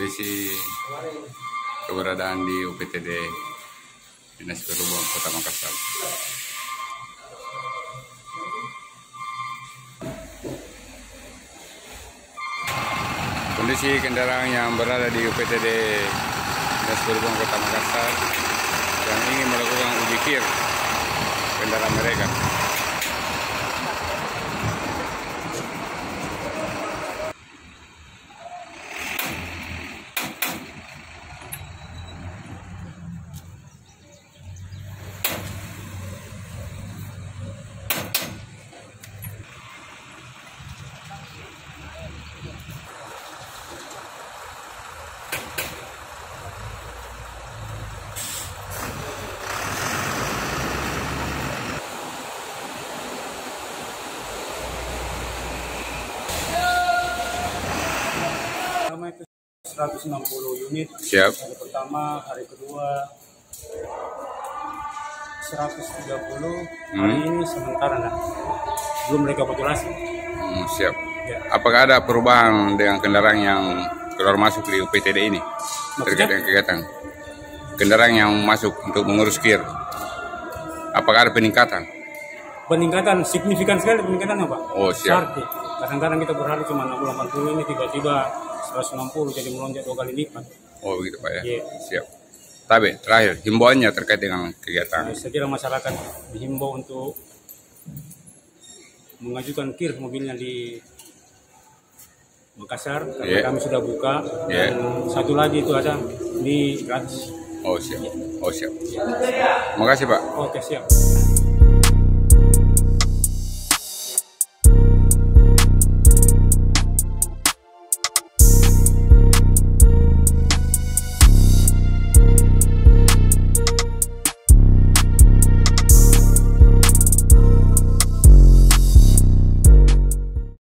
kondisi keberadaan di UPTD Dinas Perhubungan Kota Makassar. Kondisi kendaraan yang berada di UPTD Dinas Perhubungan Kota Makassar yang ingin melakukan uji kir kendaraan mereka. Itu 160 unit. Siap. Hari pertama, hari kedua 130. Hari ini sementara belum rekapitulasi. Siap. Ya. Apakah ada perubahan dengan kendaraan yang keluar masuk di UPTD ini? Terkait dengan kegiatan kendaraan yang masuk untuk mengurus kir, apakah ada peningkatan? Peningkatan signifikan sekali peningkatannya, Pak. Oh, siap. Sarti. Kadang-kadang kita berharap cuma 60-80, ini tiba-tiba 160 jadi melonjak 2 kali lipat. Oh begitu Pak ya. Yeah. Siap. Tapi terakhir himbauannya terkait dengan kegiatan. Saya kira masyarakat dihimbau untuk mengajukan kir mobilnya di Makassar karena kami sudah buka. Dan satu lagi itu ada di gratis. Oh siap. Oh siap. Makasih Pak. Oke siap.